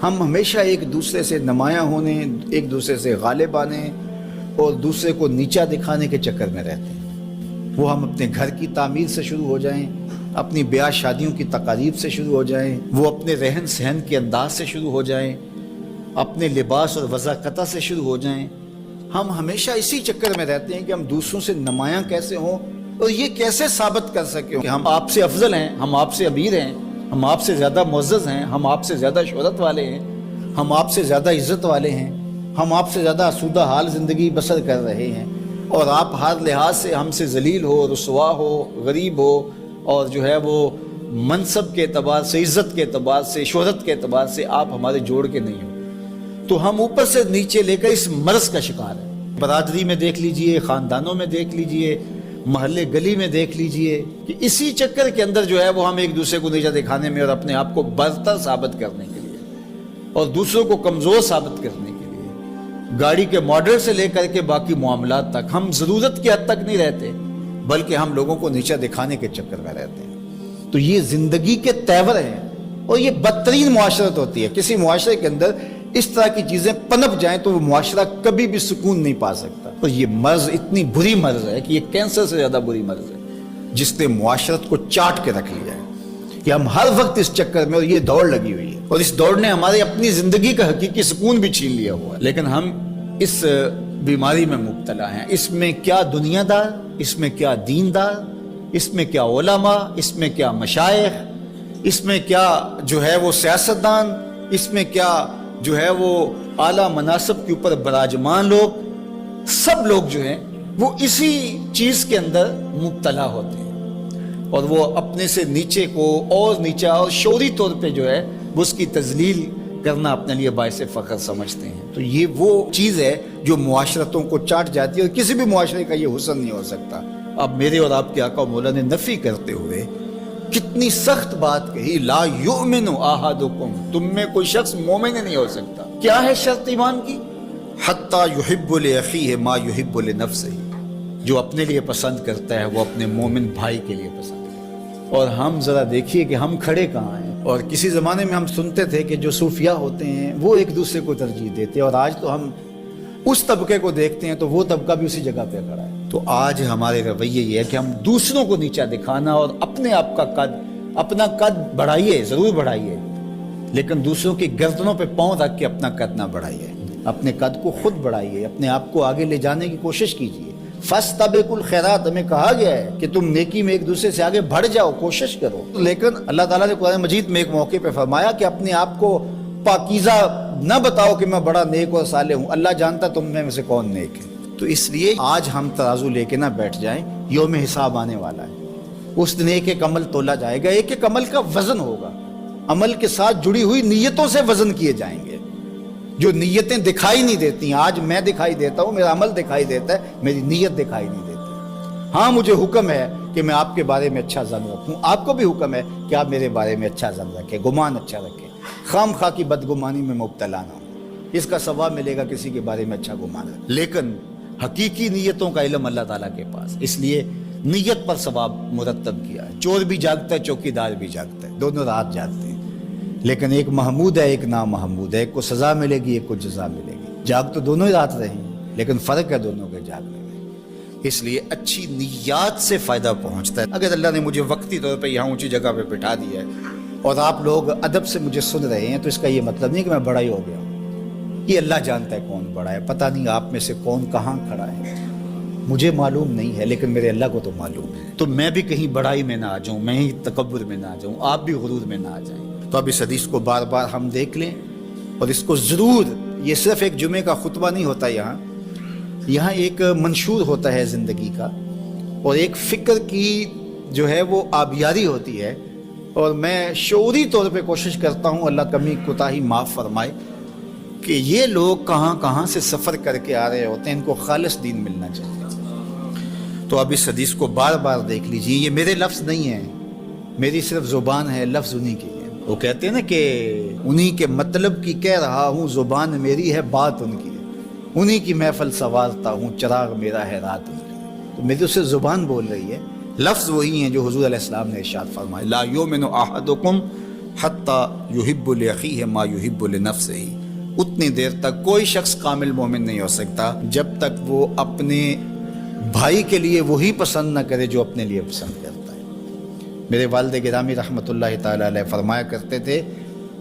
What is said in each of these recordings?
ہم ہمیشہ ایک دوسرے سے نمایاں ہونے، ایک دوسرے سے غالب آنے اور دوسرے کو نیچا دکھانے کے چکر میں رہتے ہیں۔ وہ ہم اپنے گھر کی تعمیر سے شروع ہو جائیں، اپنی بیاہ شادیوں کی تقاریب سے شروع ہو جائیں، وہ اپنے رہن سہن کے انداز سے شروع ہو جائیں، اپنے لباس اور وضاقتہ سے شروع ہو جائیں، ہم ہمیشہ اسی چکر میں رہتے ہیں کہ ہم دوسروں سے نمایاں کیسے ہوں اور یہ کیسے ثابت کر سکیں کہ ہم آپ سے افضل ہیں، ہم آپ سے امیر ہیں، ہم آپ سے زیادہ معزز ہیں، ہم آپ سے زیادہ شہرت والے ہیں، ہم آپ سے زیادہ عزت والے ہیں، ہم آپ سے زیادہ آسودہ حال زندگی بسر کر رہے ہیں، اور آپ ہر لحاظ سے ہم سے ذلیل ہو، رسوا ہو، غریب ہو، اور جو ہے وہ منصب کے اعتبار سے، عزت کے اعتبار سے، شہرت کے اعتبار سے آپ ہمارے جوڑ کے نہیں ہو، تو ہم اوپر سے نیچے لے کر اس مرض کا شکار ہیں۔ برادری میں دیکھ لیجئے، خاندانوں میں دیکھ لیجئے، محلے گلی میں دیکھ لیجئے کہ اسی چکر کے اندر جو ہے وہ ہم ایک دوسرے کو نیچا دکھانے میں اور اپنے آپ کو برتر ثابت کرنے کے لیے اور دوسروں کو کمزور ثابت کرنے کے لیے، گاڑی کے ماڈل سے لے کر کے باقی معاملات تک ہم ضرورت کی حد تک نہیں رہتے، بلکہ ہم لوگوں کو نیچا دکھانے کے چکر میں رہتے ہیں۔ تو یہ زندگی کے تیور ہیں اور یہ بدترین معاشرت ہوتی ہے۔ کسی معاشرے کے اندر اس طرح کی چیزیں پنپ جائیں تو وہ معاشرہ کبھی بھی سکون نہیں پا سکتا۔ اور یہ مرض اتنی بری مرض ہے کہ یہ کینسر سے زیادہ بری مرض ہے، جس نے معاشرت کو چاٹ کے رکھ لیا ہے کہ ہم ہر وقت اس چکر میں، اور یہ دوڑ لگی ہوئی ہے، اور اس دوڑ نے ہمارے اپنی زندگی کا حقیقی سکون بھی چھین لیا ہوا ہے۔ لیکن ہم اس بیماری میں مبتلا ہیں۔ اس میں کیا دنیا دار، اس میں کیا دیندار، اس میں کیا علماء، اس میں کیا مشائخ، اس میں کیا جو ہے وہ سیاستدان، اس میں کیا جو ہے وہ اعلیٰ مناصب کے اوپر براجمان لوگ، سب لوگ جو ہیں وہ اسی چیز کے اندر مبتلا ہوتے ہیں، اور وہ اپنے سے نیچے کو اور نیچا اور شعوری طور پہ جو ہے وہ اس کی تذلیل کرنا اپنے لیے باعث فخر سمجھتے ہیں۔ تو یہ وہ چیز ہے جو معاشرتوں کو چاٹ جاتی ہے، اور کسی بھی معاشرے کا یہ حسن نہیں ہو سکتا۔ اب میرے اور آپ کے آقا و مولا نے نفی کرتے ہوئے کتنی سخت بات کہی، لا یؤمن احدکم، تم میں کوئی شخص مومن نہیں ہو سکتا۔ کیا ہے شرط ایمان کی؟ حتی یحب لاخیہ ما یحب لنفسہ، جو اپنے لیے پسند کرتا ہے وہ اپنے مومن بھائی کے لیے پسند کرتا ہے۔ اور ہم ذرا دیکھیے کہ ہم کھڑے کہاں ہیں۔ اور کسی زمانے میں ہم سنتے تھے کہ جو صوفیاء ہوتے ہیں وہ ایک دوسرے کو ترجیح دیتے ہیں، اور آج تو ہم اس طبقے کو دیکھتے ہیں تو وہ طبقہ بھی اسی جگہ پہ کھڑا ہے۔ تو آج ہمارے رویے یہ ہے کہ ہم دوسروں کو نیچا دکھانا اور اپنے آپ کا قد، اپنا قد بڑھائیے، ضرور بڑھائیے، لیکن دوسروں کی گردنوں پہ پاؤں رکھ کے اپنا قد نہ بڑھائیے۔ اپنے قد کو خود بڑھائیے، اپنے آپ کو آگے لے جانے کی کوشش کیجیے۔ فاستبقوا الخیرات، ہمیں کہا گیا ہے کہ تم نیکی میں ایک دوسرے سے آگے بڑھ جاؤ، کوشش کرو۔ لیکن اللہ تعالیٰ نے قرآن مجید میں ایک موقع پہ فرمایا کہ اپنے آپ کو پاکیزہ نہ بتاؤ کہ میں بڑا نیک اور صالح ہوں، اللہ جانتا تم میں سے کون نیک ہے۔ تو اس لیے آج ہم ترازو لے کے نہ بیٹھ جائیں، یوم حساب آنے والا ہے، اس دن ایک ایک عمل تولا جائے گا، ایک ایک عمل کا وزن ہوگا، عمل کے ساتھ جڑی ہوئی نیتوں سے وزن کیے جائیں گے، جو نیتیں دکھائی نہیں دیتی۔ آج میں دکھائی دیتا ہوں، میرا عمل دکھائی دیتا ہے، میری نیت دکھائی نہیں دیتی۔ ہاں مجھے حکم ہے کہ میں آپ کے بارے میں اچھا ظن رکھوں، آپ کو بھی حکم ہے کہ آپ میرے بارے میں اچھا ظن رکھیں، گمان اچھا رکھیں، خام خواہ کی بدگمانی میں مبتلا نہ ہوں۔ اس کا ثواب ملے گا کسی کے بارے میں اچھا گمان ہے، لیکن حقیقی نیتوں کا علم اللہ تعالیٰ کے پاس، اس لیے نیت پر ثواب مرتب کیا ہے۔ چور بھی جاگتا ہے، چوکیدار بھی جاگتا ہے، دونوں رات جاگتے ہیں، لیکن ایک محمود ہے، ایک نامحمود ہے، ایک کو سزا ملے گی، ایک کو جزا ملے گی۔ جاگ تو دونوں ہی رات رہے ہیں، لیکن فرق ہے دونوں کے جاگنے میں۔ اس لیے اچھی نیات سے فائدہ پہنچتا ہے۔ اگر اللہ نے مجھے وقتی طور پہ یہاں اونچی جگہ پہ بٹھا دیا ہے اور آپ لوگ ادب سے مجھے سن رہے ہیں، تو اس کا یہ مطلب نہیں کہ میں بڑا ہی ہو گیا ہوں۔ یہ اللہ جانتا ہے کون بڑا ہے، پتہ نہیں آپ میں سے کون کہاں کھڑا ہے، مجھے معلوم نہیں ہے، لیکن میرے اللہ کو تو معلوم ہے۔ تو میں بھی کہیں بڑائی میں نہ آ جاؤں، میں ہی تکبر میں نہ آ جاؤں، آپ بھی غرور میں نہ آ جائیں۔ تو اب اس حدیث کو بار بار ہم دیکھ لیں، اور اس کو ضرور، یہ صرف ایک جمعے کا خطبہ نہیں ہوتا، یہاں ایک منشور ہوتا ہے زندگی کا، اور ایک فکر کی جو ہے وہ آبیاری ہوتی ہے، اور میں شعوری طور پہ کوشش کرتا ہوں، اللہ کمی کوتاہی معاف فرمائے، کہ یہ لوگ کہاں کہاں سے سفر کر کے آ رہے ہوتے ہیں، ان کو خالص دین ملنا چاہیے۔ تو اب اس حدیث کو بار بار دیکھ لیجیے، یہ میرے لفظ نہیں ہیں، میری صرف زبان ہے، لفظ انہی کی ہے۔ وہ کہتے ہیں نا کہ انہی کے مطلب کی کہہ رہا ہوں، زبان میری ہے، بات ان کی ہے، انہی کی محفل سنوارتا ہوں، چراغ میرا ہے، رات ان کی۔ تو میری اس سے زبان بول رہی ہے، لفظ وہی ہیں جو حضور علیہ السلام نے ارشاد فرمائے، لا یؤمن احدکم حتی یحب لأخیہ ما یحب لنفسہ، اتنی دیر تک کوئی شخص کامل مومن نہیں ہو سکتا جب تک وہ اپنے بھائی کے لیے وہی پسند نہ کرے جو اپنے لیے پسند کرتا ہے۔ میرے والد گرامی رحمۃ اللہ تعالیٰ علیہ فرمایا کرتے تھے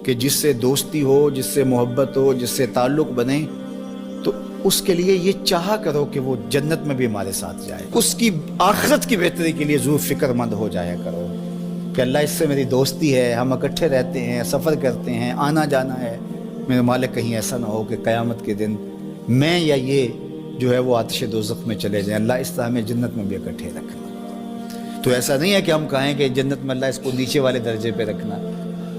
کہ جس سے دوستی ہو، جس سے محبت ہو، جس سے تعلق بنے، تو اس کے لیے یہ چاہا کرو کہ وہ جنت میں بھی ہمارے ساتھ جائے، اس کی آخرت کی بہتری کے لیے ضرور فکر مند ہو جایا کرو کہ اللہ اس سے میری دوستی ہے، ہم اکٹھے رہتے ہیں، سفر کرتے ہیں، آنا جانا ہے، میرے مالک کہیں ایسا نہ ہو کہ قیامت کے دن میں یا یہ جو ہے وہ آتش دوزخ میں چلے جائیں، اللہ اس طرح ہمیں جنت میں بھی اکٹھے رکھنا۔ تو ایسا نہیں ہے کہ ہم کہیں کہ جنت میں اللہ اس کو نیچے والے درجے پہ رکھنا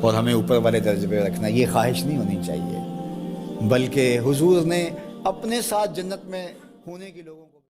اور ہمیں اوپر والے درجے پہ رکھنا، یہ خواہش نہیں ہونی چاہیے، بلکہ حضور نے اپنے ساتھ جنت میں ہونے کی لوگوں